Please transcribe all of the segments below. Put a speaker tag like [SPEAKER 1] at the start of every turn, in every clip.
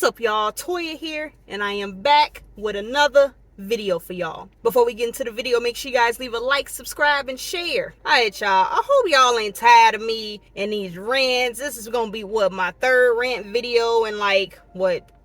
[SPEAKER 1] up, y'all? Toya here, and I am back with another video for y'all. Before we get into the video, make sure you guys leave a like, subscribe, and share. Alright, y'all, I hope y'all ain't tired of me and these rants. This is gonna be my third rant video in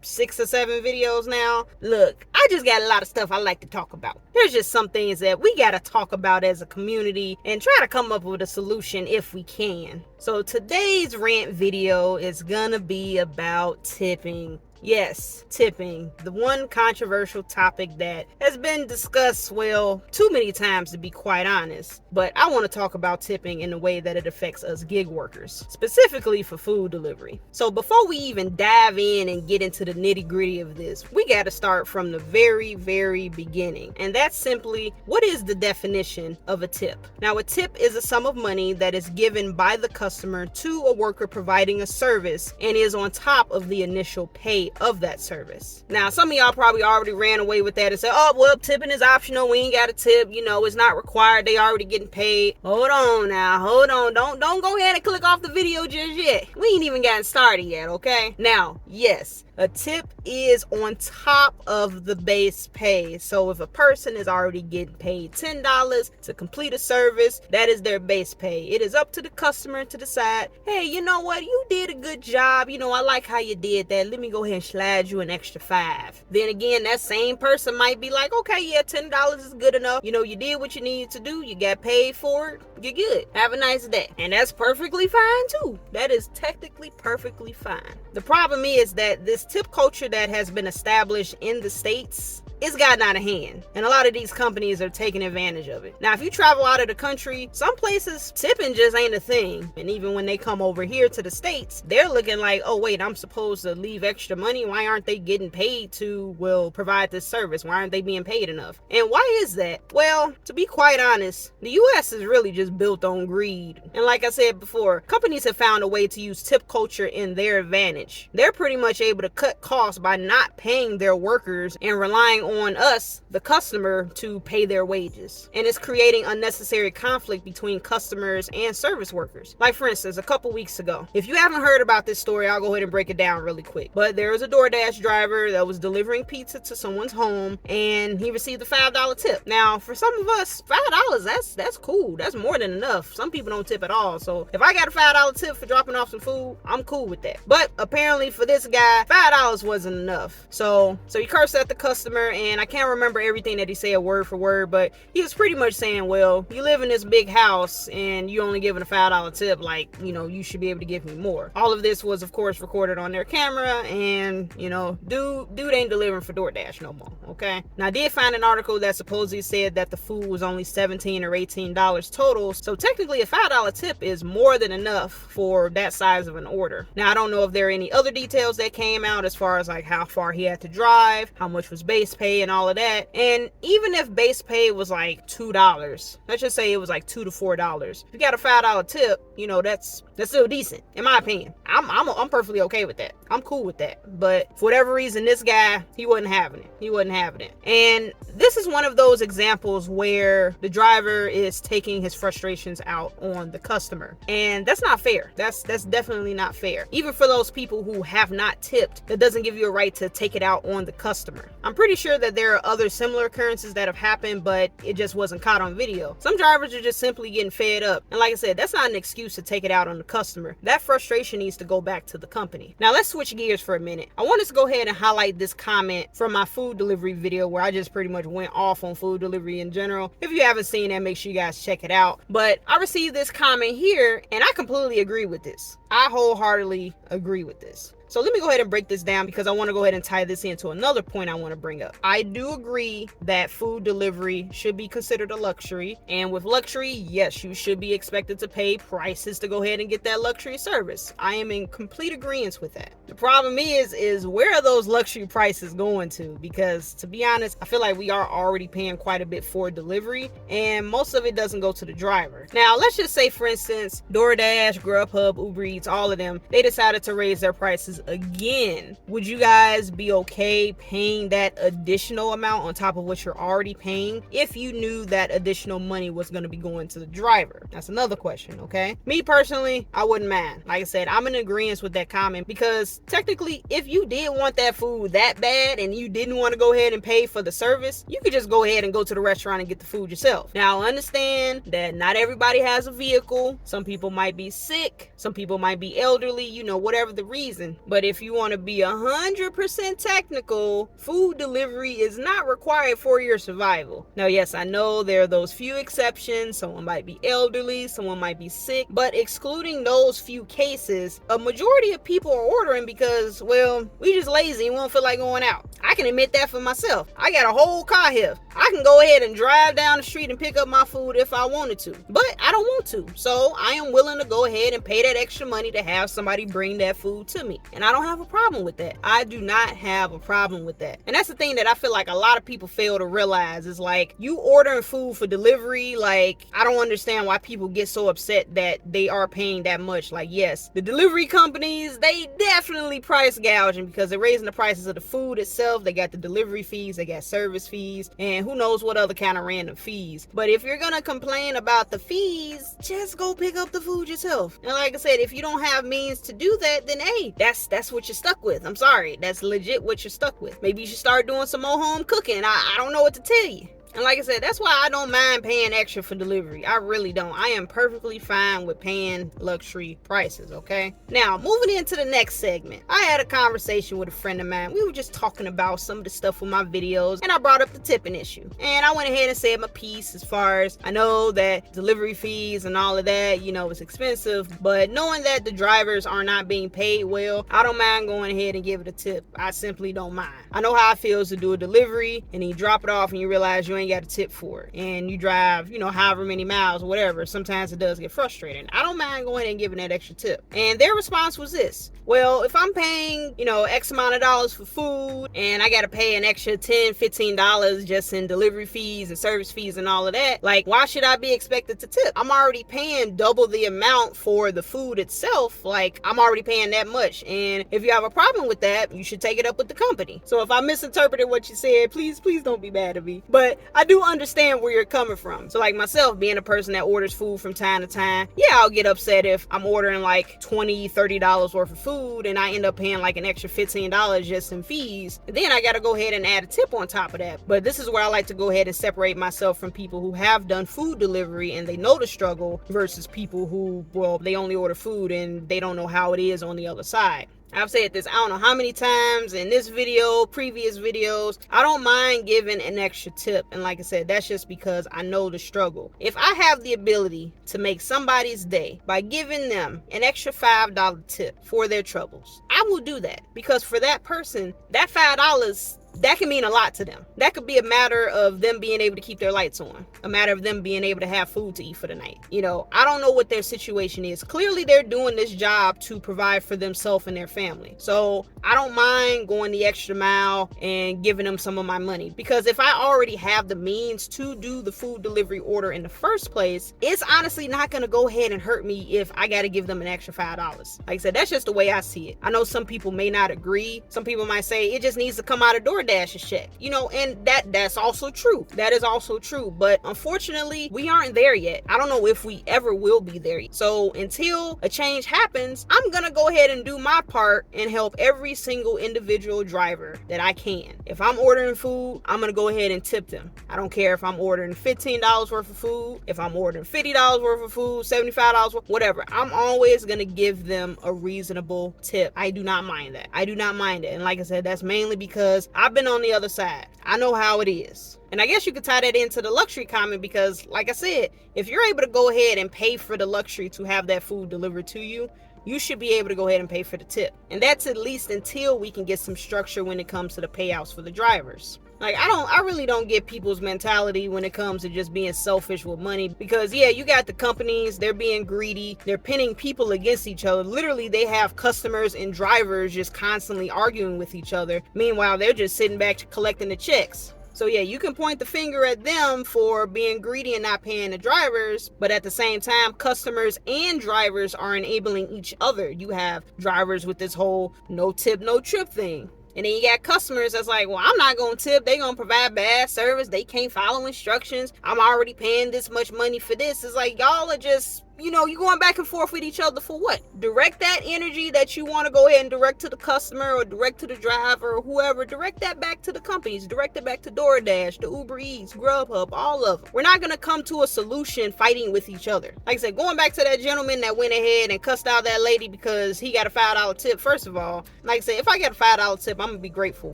[SPEAKER 1] 6 or 7 videos now. Look, I just got a lot of stuff I like to talk about. There's just some things that we gotta talk about as a community and try to come up with a solution if we can. So today's rant video is gonna be about tipping. Yes, tipping, the one controversial topic that has been discussed, too many times to be quite honest. But I want to talk about tipping in the way that it affects us gig workers, specifically for food delivery. So before we even dive in and get into the nitty-gritty of this, we got to start from the very, very beginning. And that's simply, what is the definition of a tip? Now, a tip is a sum of money that is given by the customer to a worker providing a service and is on top of the initial pay of that service. Now, some of y'all probably already ran away with that and said, oh, well, tipping is optional. We ain't got a tip. It's not required. They already getting paid. Hold on now. Hold on. Don't go ahead and click off the video just yet. We ain't even gotten started yet, okay? Now, yes, a tip is on top of the base pay. So if a person is already getting paid $10 to complete a service, that is their base pay. It is up to the customer to decide, hey, you know what? You did a good job. I like how you did that. Let me go ahead and slide you an extra $5. Then again, that same person might be like, okay, yeah, $10 is good enough. You did what you needed to do. You got paid for it. You're good. Have a nice day. And that's perfectly fine too. That is technically perfectly fine. The problem is that this tip culture that has been established in the States, it's gotten out of hand, and a lot of these companies are taking advantage of it. Now, if you travel out of the country, some places tipping just ain't a thing. And even when they come over here to the States, they're looking like, oh wait, I'm supposed to leave extra money. Why aren't they getting paid to provide this service? Why aren't they being paid enough? And why is that? Well, to be quite honest, the US is really just built on greed. And like I said before, companies have found a way to use tip culture in their advantage. They're pretty much able to cut costs by not paying their workers and relying on us, the customer, to pay their wages. And it's creating unnecessary conflict between customers and service workers. Like, for instance, a couple weeks ago, if you haven't heard about this story, I'll go ahead and break it down really quick. But there was a DoorDash driver that was delivering pizza to someone's home, and he received a $5 tip. Now, for some of us, $5, that's cool. That's more than enough. Some people don't tip at all. So if I got a $5 tip for dropping off some food, I'm cool with that. But apparently for this guy, $5 wasn't enough. So he cursed at the customer, and I can't remember everything that he said word for word, but he was pretty much saying, well, you live in this big house and you only giving a $5 tip, you should be able to give me more. All of this was, of course, recorded on their camera, and dude ain't delivering for DoorDash no more. Okay, now I did find an article that supposedly said that the food was only $17 or $18 total, so technically a $5 tip is more than enough for that size of an order. Now, I don't know if there are any other details that came out as far as how far he had to drive, how much was base pay, and all of that. And even if base pay was $2, let's just say it was $2 to $4, if you got a $5 tip, that's still decent in my opinion. I'm perfectly okay with that. I'm cool with that. But for whatever reason, this guy, he wasn't having it. And this is one of those examples where the driver is taking his frustrations out on the customer, and that's not fair. That's definitely not fair. Even for those people who have not tipped, that doesn't give you a right to take it out on the customer. I'm pretty sure that there are other similar occurrences that have happened, but it just wasn't caught on video. Some drivers are just simply getting fed up, and like I said, that's not an excuse to take it out on the customer. That frustration needs to go back to the company. Now let's switch gears for a minute. I want us to go ahead and highlight this comment from my food delivery video where I just pretty much went off on food delivery in general. If you haven't seen that, make sure you guys check it out. But I received this comment here, and I completely agree with this. I wholeheartedly agree with this. So let me go ahead and break this down, because I want to go ahead and tie this into another point I want to bring up. I do agree that food delivery should be considered a luxury. And with luxury, yes, you should be expected to pay prices to go ahead and get that luxury service. I am in complete agreement with that. The problem is where are those luxury prices going to? Because to be honest, I feel like we are already paying quite a bit for delivery, and most of it doesn't go to the driver. Now, let's just say, for instance, DoorDash, Grubhub, Uber Eats, all of them, they decided to raise their prices again, would you guys be okay paying that additional amount on top of what you're already paying if you knew that additional money was going to be going to the driver? That's another question, okay? Me personally, I wouldn't mind. Like I said, I'm in agreement with that comment, because technically, if you did want that food that bad and you didn't want to go ahead and pay for the service, you could just go ahead and go to the restaurant and get the food yourself. Now, understand that not everybody has a vehicle. Some people might be sick. Some people might be elderly, whatever the reason. But if you want to be 100% technical, food delivery is not required for your survival. Now, yes, I know there are those few exceptions. Someone might be elderly, someone might be sick, but excluding those few cases, a majority of people are ordering because, well, we just lazy and won't feel like going out. I can admit that for myself. I got a whole car here. I can go ahead and drive down the street and pick up my food if I wanted to, but I don't want to. So I am willing to go ahead and pay that extra money to have somebody bring that food to me. And I don't have a problem with that. I do not have a problem with that. And that's the thing that I feel like a lot of people fail to realize is, like, you ordering food for delivery, like, I don't understand why people get so upset that they are paying that much. Like, yes, the delivery companies, they definitely price gouging because they're raising the prices of the food itself. They got the delivery fees, they got service fees, and who knows what other kind of random fees. But if you're gonna complain about the fees, just go pick up the food yourself. And like I said, if you don't have means to do that, then hey, that's what you're stuck with. I'm sorry, that's legit what you're stuck with. Maybe you should start doing some more home cooking. I don't know what to tell you. And like I said, that's why I don't mind paying extra for delivery. I really don't. I am perfectly fine with paying luxury prices, okay? Now, moving into the next segment, I had a conversation with a friend of mine. We were just talking about some of the stuff with my videos, and I brought up the tipping issue. And I went ahead and said my piece as far as I know that delivery fees and all of that, it's expensive, but knowing that the drivers are not being paid well, I don't mind going ahead and give it a tip. I simply don't mind. I know how it feels to do a delivery, and then you drop it off and you realize you ain't got a tip for it, and you drive however many miles or whatever. Sometimes it does get frustrating. I don't mind going and giving that extra tip. And their response was this: well, if I'm paying X amount of dollars for food and I gotta pay an extra $10-15 just in delivery fees and service fees and all of that, like, why should I be expected to tip? I'm already paying double the amount for the food itself. Like, I'm already paying that much, and if you have a problem with that, you should take it up with the company. So if I misinterpreted what you said, please don't be mad at me, but I do understand where you're coming from. So like myself, being a person that orders food from time to time, yeah, I'll get upset if I'm ordering like $20-30 worth of food and I end up paying like an extra $15 just in fees. And then I got to go ahead and add a tip on top of that. But this is where I like to go ahead and separate myself from people who have done food delivery and they know the struggle versus people who, well, they only order food and they don't know how it is on the other side. I've said this I don't know how many times in this video, previous videos. I don't mind giving an extra tip. And like I said, that's just because I know the struggle. If I have the ability to make somebody's day by giving them an extra $5 tip for their troubles, I will do that. Because for that person, that $5, that can mean a lot to them. That could be a matter of them being able to keep their lights on, a matter of them being able to have food to eat for the night. I don't know what their situation is. Clearly, they're doing this job to provide for themselves and their family. So I don't mind going the extra mile and giving them some of my money, because if I already have the means to do the food delivery order in the first place, it's honestly not going to go ahead and hurt me if I got to give them an extra $5. Like I said, that's just the way I see it. I know some people may not agree. Some people might say it just needs to come out of DoorDash's check, and that's also true. That is also true. But unfortunately, we aren't there yet. I don't know if we ever will be there. So until a change happens, I'm going to go ahead and do my part and help every single individual driver that I can. If I'm ordering food, I'm going to go ahead and tip them. I don't care if I'm ordering $15 worth of food, if I'm ordering $50 worth of food, $75 worth, whatever. I'm always going to give them a reasonable tip. I do not mind that. I do not mind it. And like I said, that's mainly because I've been on the other side. I know how it is. And I guess you could tie that into the luxury comment, because like I said, if you're able to go ahead and pay for the luxury to have that food delivered to you, you should be able to go ahead and pay for the tip. And that's at least until we can get some structure when it comes to the payouts for the drivers. Like, I really don't get people's mentality when it comes to just being selfish with money, because yeah, you got the companies, they're being greedy, they're pinning people against each other. Literally, they have customers and drivers just constantly arguing with each other. Meanwhile, they're just sitting back collecting the checks. So yeah, you can point the finger at them for being greedy and not paying the drivers, but at the same time, customers and drivers are enabling each other. You have drivers with this whole no tip, no trip thing. And then you got customers that's like, well, I'm not going to tip. They going to provide bad service. They can't follow instructions. I'm already paying this much money for this. It's like, y'all are just, you going back and forth with each other for what? Direct that energy that you want to go ahead and direct to the customer or direct to the driver or whoever. Direct that back to the companies. Direct it back to DoorDash, the Uber Eats, Grubhub, all of them. We're not going to come to a solution fighting with each other. Like I said, going back to that gentleman that went ahead and cussed out that lady because he got a $5 tip. First of all, like I said, if I get a $5 tip, I'm going to be grateful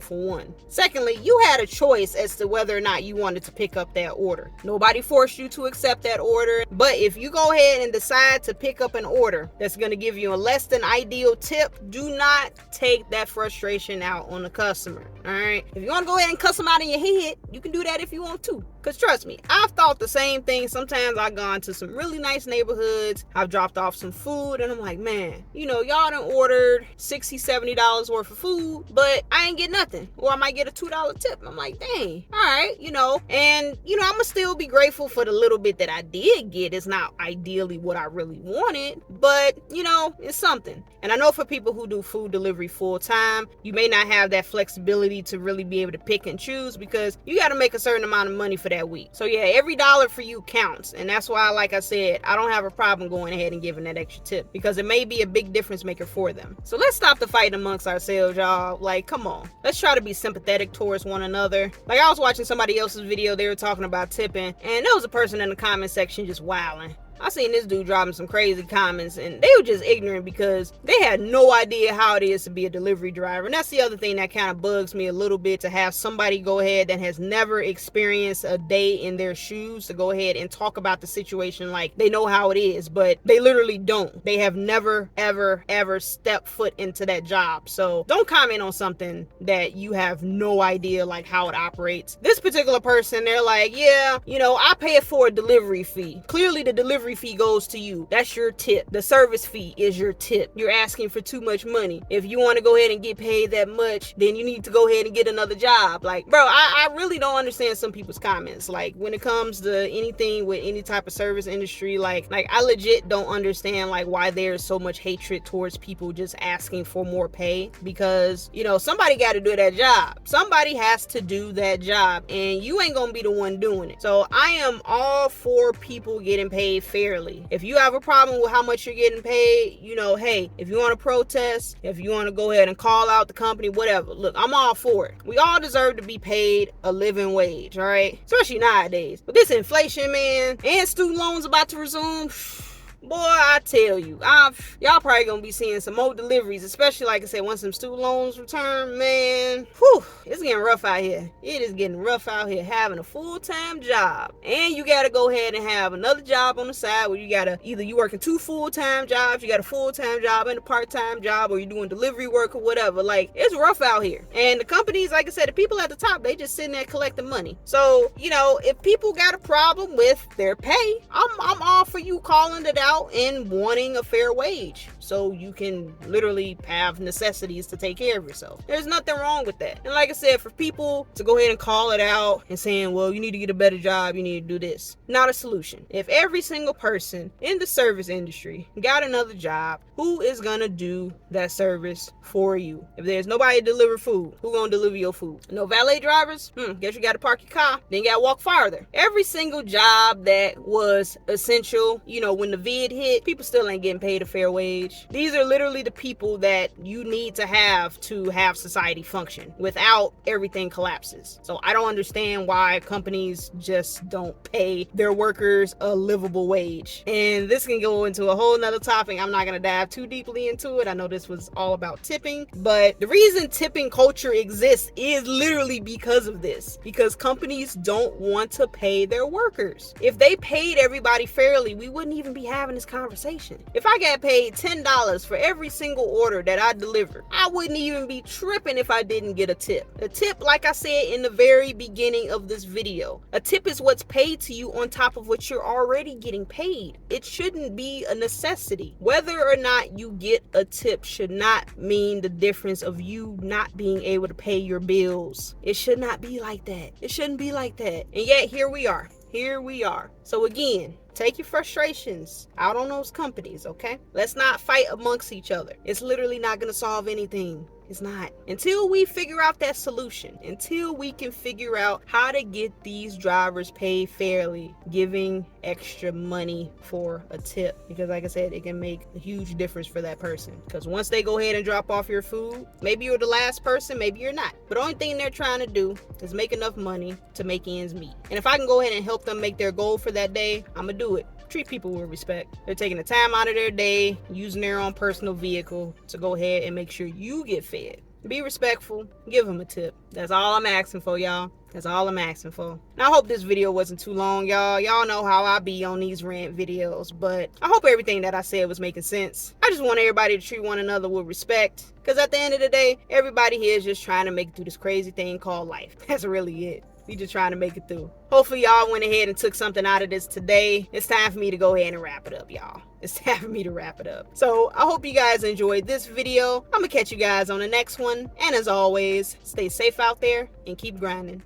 [SPEAKER 1] for one. Secondly, you had a choice as to whether or not you wanted to pick up that order. Nobody forced you to accept that order. But if you go ahead and decide to pick up an order that's going to give you a less than ideal tip, do not take that frustration out on the customer. All right. If you want to go ahead and cuss them out in your head, you can do that if you want to. Because trust me, I've thought the same thing. Sometimes I've gone to some really nice neighborhoods. I've dropped off some food and I'm like, man, y'all done ordered $60, $70 worth of food, but I ain't get nothing. Or I might get a $2 tip. I'm like, dang, all right, and I'm gonna still be grateful for the little bit that I did get. It's not ideally what I really wanted, but it's something. And I know for people who do food delivery full time, you may not have that flexibility to really be able to pick and choose because you got to make a certain amount of money for that week. So yeah, every dollar for you counts. And that's why, like I said, I don't have a problem going ahead and giving that extra tip because it may be a big difference maker for them. So let's stop the fight amongst ourselves, y'all. Like, come on. Let's try to be sympathetic towards one another. Like, I was watching somebody else's video. They were talking about tipping, and there was a person in the comment section just wilding. I seen this dude dropping some crazy comments and they were just ignorant because they had no idea how it is to be a delivery driver. And that's the other thing that kind of bugs me a little bit, to have somebody go ahead that has never experienced a day in their shoes to go ahead and talk about the situation like they know how it is, but they literally don't. They have never, ever stepped foot into that job. So don't comment on something that you have no idea like how it operates. This particular person, they're like, yeah, I pay it for a delivery fee. Clearly the delivery fee goes to you. That's your tip. The service fee is your tip. You're asking for too much money. If you want to go ahead and get paid that much, then you need to go ahead and get another job. Like, bro, I really don't understand some people's comments. Like, when it comes to anything with any type of service industry, like I legit don't understand like why there's so much hatred towards people just asking for more pay, because somebody got to do that job. Somebody has to do that job, and you ain't gonna be the one doing it. So I am all for people getting paid fairly. If you have a problem with how much you're getting paid, hey, if you want to protest, if you want to go ahead and call out the company, whatever, look, I'm all for it. We all deserve to be paid a living wage, all right? Especially nowadays. But this inflation, man, and student loans about to resume, boy, I tell you, y'all probably gonna be seeing some more deliveries, especially like I said, once some student loans return, man. Whew, it's getting rough out here. It is getting rough out here having a full-time job. And you gotta go ahead and have another job on the side where you gotta, either you working 2 full-time jobs, you got a full-time job and a part-time job, or you're doing delivery work or whatever. Like, it's rough out here. And the companies, like I said, the people at the top, they just sitting there collecting money. So, if people got a problem with their pay, I'm all for you calling it out and wanting a fair wage so you can literally have necessities to take care of yourself. There's nothing wrong with that. And like I said, for people to go ahead and call it out and saying, well, you need to get a better job, you need to do this, not a solution. If every single person in the service industry got another job, who is gonna do that service for you? If there's nobody to deliver food, who gonna deliver your food? No valet drivers? Guess you gotta park your car, then you gotta walk farther. Every single job that was essential, when the vid hit, people still ain't getting paid a fair wage. These are literally the people that you need to have society function. Without, everything collapses. So I don't understand why companies just don't pay their workers a livable wage. And this can go into a whole nother topic. I'm not gonna dive too deeply into it. I know this was all about tipping, but the reason tipping culture exists is literally because of this. Because companies don't want to pay their workers. If they paid everybody fairly, we wouldn't even be having this conversation. If I got paid $10 $10 for every single order that I deliver. I wouldn't even be tripping if I didn't get a tip. A tip, like I said in the very beginning of this video, a tip is what's paid to you on top of what you're already getting paid. It shouldn't be a necessity. Whether or not you get a tip should not mean the difference of you not being able to pay your bills. It should not be like that. It shouldn't be like that. And yet here we are. Here we are. So again, take your frustrations out on those companies, okay? Let's not fight amongst each other. It's literally not going to solve anything. It's not. Until we figure out that solution, until we can figure out how to get these drivers paid fairly, giving extra money for a tip. Because like I said, it can make a huge difference for that person. Because once they go ahead and drop off your food, maybe you're the last person, maybe you're not. But the only thing they're trying to do is make enough money to make ends meet. And if I can go ahead and help them make their goal for that day, I'm gonna do it. Treat people with respect. They're taking the time out of their day, using their own personal vehicle to go ahead and make sure you get fed. Be respectful. Give them a tip. That's all I'm asking for, y'all. That's all I'm asking for. Now, I hope this video wasn't too long, y'all. Y'all know how I be on these rant videos, but I hope everything that I said was making sense. I just want everybody to treat one another with respect, because at the end of the day, everybody here is just trying to make it through this crazy thing called life. That's really it. We just trying to make it through. Hopefully y'all went ahead and took something out of this today. It's time for me to go ahead and wrap it up, y'all. It's time for me to wrap it up. So I hope you guys enjoyed this video. I'm gonna catch you guys on the next one. And as always, stay safe out there and keep grinding.